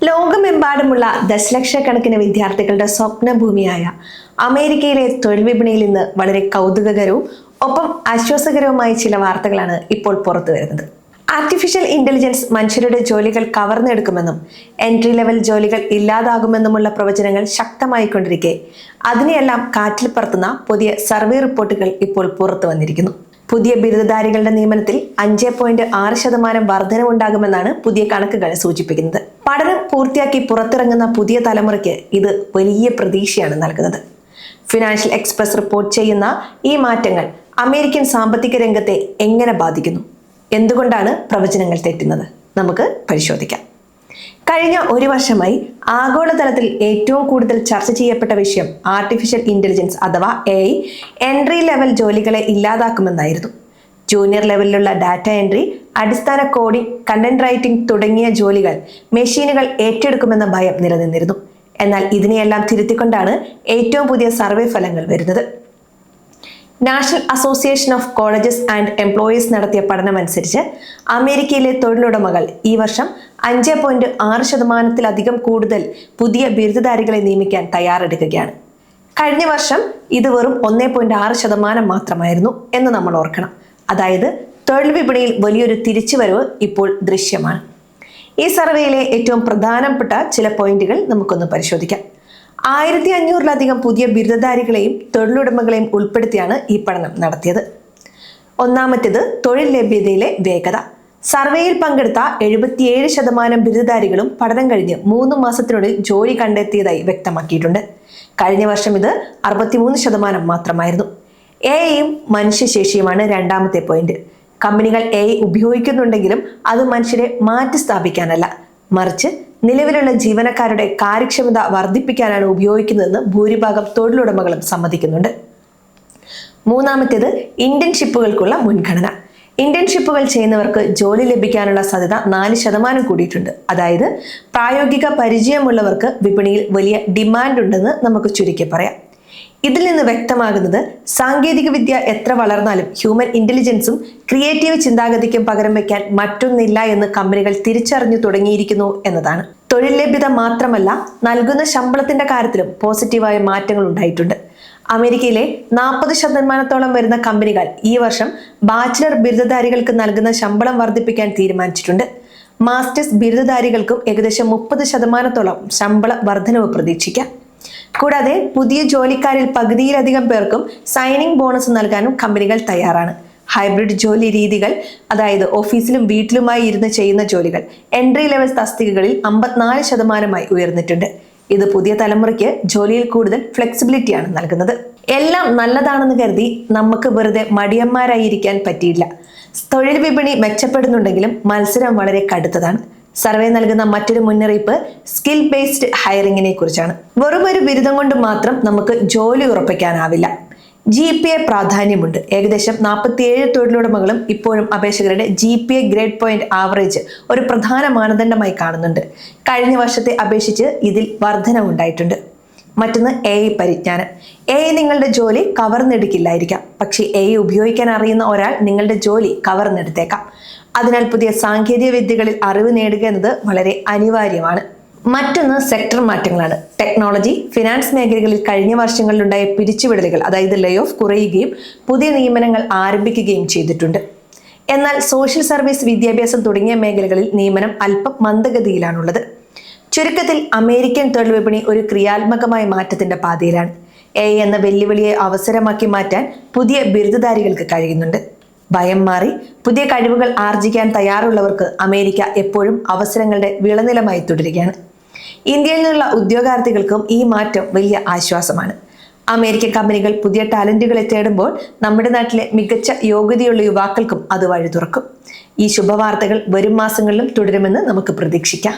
ലോകമെമ്പാടുമുള്ള ദശലക്ഷക്കണക്കിന് വിദ്യാർത്ഥികളുടെ സ്വപ്നഭൂമിയായ അമേരിക്കയിലെ തൊഴിൽ വിപണിയിൽ ഇന്ന് വളരെ കൗതുകകരവും ഒപ്പം ആശ്വാസകരവുമായ ചില വാർത്തകളാണ് ഇപ്പോൾ പുറത്തു വരുന്നത്. ആർട്ടിഫിഷ്യൽ ഇന്റലിജൻസ് മനുഷ്യരുടെ ജോലികൾ കവർന്നെടുക്കുമെന്നും എൻട്രി ലെവൽ ജോലികൾ ഇല്ലാതാകുമെന്നുമുള്ള പ്രവചനങ്ങൾ ശക്തമായിക്കൊണ്ടിരിക്കെ അതിനെയെല്ലാം കാറ്റിൽ പറത്തുന്ന പുതിയ സർവേ റിപ്പോർട്ടുകൾ ഇപ്പോൾ പുറത്തു വന്നിരിക്കുന്നു. പുതിയ ബിരുദധാരികളുടെ നിയമനത്തിൽ 5.6% വർധനവുണ്ടാകുമെന്നാണ് പുതിയ കണക്കുകൾ സൂചിപ്പിക്കുന്നത്. പഠനം പൂർത്തിയാക്കി പുറത്തിറങ്ങുന്ന പുതിയ തലമുറയ്ക്ക് ഇത് വലിയ പ്രതീക്ഷയാണ് നൽകുന്നത്. ഫിനാൻഷ്യൽ എക്സ്പ്രസ് റിപ്പോർട്ട് ചെയ്യുന്ന ഈ മാറ്റങ്ങൾ അമേരിക്കൻ സാമ്പത്തിക രംഗത്തെ എങ്ങനെ ബാധിക്കുന്നു? എന്തുകൊണ്ടാണ് പ്രവചനങ്ങൾ തെറ്റുന്നത്? നമുക്ക് പരിശോധിക്കാം. കഴിഞ്ഞ ഒരു വർഷമായി ആഗോളതലത്തിൽ ഏറ്റവും കൂടുതൽ ചർച്ച ചെയ്യപ്പെട്ട വിഷയം ആർട്ടിഫിഷ്യൽ ഇന്റലിജൻസ് അഥവാ AI എൻട്രി ലെവൽ ജോലികളെ ഇല്ലാതാക്കുമെന്നായിരുന്നു. ജൂനിയർ ലെവലിലുള്ള ഡാറ്റ എൻട്രി, അടിസ്ഥാന കോഡിംഗ്, കണ്ടന്റ് റൈറ്റിംഗ് തുടങ്ങിയ ജോലികൾ മെഷീനുകൾ ഏറ്റെടുക്കുമെന്ന ഭയം നിലനിന്നിരുന്നു. എന്നാൽ ഇതിനെയെല്ലാം തിരുത്തിക്കൊണ്ടാണ് ഏറ്റവും പുതിയ സർവേ ഫലങ്ങൾ വരുന്നത്. National association of colleges and employees നടത്തിയ പഠനമനുസരിച്ച് അമേരിക്കയിലെ തൊഴിലുടമകൾ ഈ വർഷം 5.6% കൂടുതൽ പുതിയ ബിരുദധാരികളെ നിയമിക്കാൻ തയ്യാറെടുക്കുകയാണ്. കഴിഞ്ഞ വർഷം ഇത് വെറും 1.6% മാത്രമായിരുന്നു എന്ന് നമ്മൾ ഓർക്കണം. അതായത് തൊഴിൽ വിപണിയിൽ വലിയൊരു തിരിച്ചുവരവ് ഇപ്പോൾ ദൃശ്യമാണ്. ഈ സർവേയിലെ ഏറ്റവും പ്രധാനപ്പെട്ട ചില പോയിന്റുകൾ നമുക്കൊന്ന് പരിശോധിക്കാം. 1500-ലധികം പുതിയ ബിരുദധാരികളെയും തൊഴിലുടമകളെയും ഉൾപ്പെടുത്തിയാണ് ഈ പഠനം നടത്തിയത്. ഒന്നാമത്തേത് തൊഴിൽ ലഭ്യതയിലെ വേഗത. സർവേയിൽ പങ്കെടുത്ത 77% ബിരുദധാരികളും പഠനം കഴിഞ്ഞ് 3 മാസത്തിനുള്ളിൽ ജോലി കണ്ടെത്തിയതായി വ്യക്തമാക്കിയിട്ടുണ്ട്. കഴിഞ്ഞ വർഷം ഇത് 63% മാത്രമായിരുന്നു. AI-യും മനുഷ്യശേഷിയുമാണ് രണ്ടാമത്തെ പോയിന്റ്. കമ്പനികൾ AI ഉപയോഗിക്കുന്നുണ്ടെങ്കിലും അത് മനുഷ്യരെ മാറ്റി സ്ഥാപിക്കാനല്ല, മറിച്ച് നിലവിലുള്ള ജീവനക്കാരുടെ കാര്യക്ഷമത വർദ്ധിപ്പിക്കാനാണ് ഉപയോഗിക്കുന്നതെന്ന് ഭൂരിഭാഗം തൊഴിലുടമകളും സമ്മതിക്കുന്നുണ്ട്. മൂന്നാമത്തേത് ഇന്റേൺഷിപ്പുകൾക്കുള്ള മുൻഗണന. ഇന്റേൺഷിപ്പുകൾ ചെയ്യുന്നവർക്ക് ജോലി ലഭിക്കാനുള്ള സാധ്യത 4% കൂടിയിട്ടുണ്ട്. അതായത് പ്രായോഗിക പരിചയമുള്ളവർക്ക് വിപണിയിൽ വലിയ ഡിമാൻഡ് ഉണ്ടെന്ന് നമുക്ക് ചുരുക്കി പറയാം. ഇതിൽ നിന്ന് വ്യക്തമാകുന്നത് സാങ്കേതിക വിദ്യ എത്ര വളർന്നാലും ഹ്യൂമൻ ഇന്റലിജൻസും ക്രിയേറ്റീവ് ചിന്താഗതിക്കും പകരം വയ്ക്കാൻ മറ്റൊന്നില്ല എന്ന് കമ്പനികൾ തിരിച്ചറിഞ്ഞു തുടങ്ങിയിരിക്കുന്നു എന്നതാണ്. തൊഴിൽ ലഭ്യത മാത്രമല്ല, നൽകുന്ന ശമ്പളത്തിന്റെ കാര്യത്തിലും പോസിറ്റീവായ മാറ്റങ്ങൾ ഉണ്ടായിട്ടുണ്ട്. അമേരിക്കയിലെ 40% വരുന്ന കമ്പനികൾ ഈ വർഷം ബാച്ചിലർ ബിരുദധാരികൾക്ക് നൽകുന്ന ശമ്പളം വർദ്ധിപ്പിക്കാൻ തീരുമാനിച്ചിട്ടുണ്ട്. മാസ്റ്റേഴ്സ് ബിരുദധാരികൾക്കും ഏകദേശം 30% ശമ്പള വർധനവ് പ്രതീക്ഷിക്കാം. കൂടാതെ പുതിയ ജോലിക്കാരിൽ പകുതിയിലധികം പേർക്കും സൈനിങ് ബോണസ് നൽകാനും കമ്പനികൾ തയ്യാറാണ്. ഹൈബ്രിഡ് ജോലി രീതികൾ, അതായത് ഓഫീസിലും വീട്ടിലുമായി ഇരുന്ന് ചെയ്യുന്ന ജോലികൾ എൻട്രി ലെവൽ തസ്തികകളിൽ 54% ഉയർന്നിട്ടുണ്ട്. ഇത് പുതിയ തലമുറയ്ക്ക് ജോലിയിൽ കൂടുതൽ ഫ്ലെക്സിബിലിറ്റിയാണ് നൽകുന്നത്. എല്ലാം നല്ലതാണെന്ന് കരുതി നമുക്ക് വെറുതെ മടിയന്മാരായിരിക്കാൻ പറ്റിയില്ല. തൊഴിൽ വിപണി മെച്ചപ്പെടുന്നുണ്ടെങ്കിലും മത്സരം വളരെ കടുത്തതാണ്. സർവേ നൽകുന്ന മറ്റൊരു മുന്നറിയിപ്പ് സ്കിൽ ബേസ്ഡ് ഹയറിങ്ങിനെ കുറിച്ചാണ്. വെറുമൊരു ബിരുദം കൊണ്ട് മാത്രം നമുക്ക് ജോലി ഉറപ്പിക്കാനാവില്ല. GPA പ്രാധാന്യമുണ്ട്. ഏകദേശം 47 തൊഴിലുടമകളും ഇപ്പോഴും അപേക്ഷകരുടെ GPA ഗ്രേഡ് പോയിന്റ് ആവറേജ് ഒരു പ്രധാന മാനദണ്ഡമായി കാണുന്നുണ്ട്. കഴിഞ്ഞ വർഷത്തെ അപേക്ഷിച്ച് ഇതിൽ വർധനവുണ്ടായിട്ടുണ്ട്. മറ്റൊന്ന് AI പരിജ്ഞാനം. AI നിങ്ങളുടെ ജോലി കവർന്നെടുക്കില്ലായിരിക്കാം, പക്ഷേ AI ഉപയോഗിക്കാൻ അറിയുന്ന ഒരാൾ നിങ്ങളുടെ ജോലി കവർന്നെടുത്തേക്കാം. അതിനാൽ പുതിയ സാങ്കേതിക വിദ്യകളിൽ അറിവ് നേടുക എന്നത് വളരെ അനിവാര്യമാണ്. മറ്റൊന്ന് സെക്ടർ മാറ്റങ്ങളാണ്. ടെക്നോളജി, ഫിനാൻസ് മേഖലകളിൽ കഴിഞ്ഞ വർഷങ്ങളിലുണ്ടായ പിരിച്ചുവിടലുകൾ, അതായത് ലേ ഓഫ് കുറയുകയും പുതിയ നിയമനങ്ങൾ ആരംഭിക്കുകയും ചെയ്തിട്ടുണ്ട്. എന്നാൽ സോഷ്യൽ സർവീസ്, വിദ്യാഭ്യാസം തുടങ്ങിയ മേഖലകളിൽ നിയമനം അല്പം മന്ദഗതിയിലാണുള്ളത്. ചുരുക്കത്തിൽ അമേരിക്കൻ തൊഴിൽ വിപണി ഒരു ക്രിയാത്മകമായ മാറ്റത്തിന്റെ പാതയിലാണ്. AI എന്ന വെല്ലുവിളിയെ അവസരമാക്കി മാറ്റാൻ പുതിയ ബിരുദധാരികൾക്ക് കഴിയുന്നുണ്ട്. ഭയം മാറി പുതിയ കഴിവുകൾ ആർജിക്കാൻ തയ്യാറുള്ളവർക്ക് അമേരിക്ക എപ്പോഴും അവസരങ്ങളുടെ വിളനിലമായി തുടരുകയാണ്. ഇന്ത്യയിൽ നിന്നുള്ള ഉദ്യോഗാർത്ഥികൾക്കും ഈ മാറ്റം വലിയ ആശ്വാസമാണ്. അമേരിക്കൻ കമ്പനികൾ പുതിയ ടാലന്റുകളെ തേടുമ്പോൾ നമ്മുടെ നാട്ടിലെ മികച്ച യോഗ്യതയുള്ള യുവാക്കൾക്കും അത് വഴി തുറക്കും. ഈ ശുഭവാർത്തകൾ വരും മാസങ്ങളിലും തുടരുമെന്ന് നമുക്ക് പ്രതീക്ഷിക്കാം.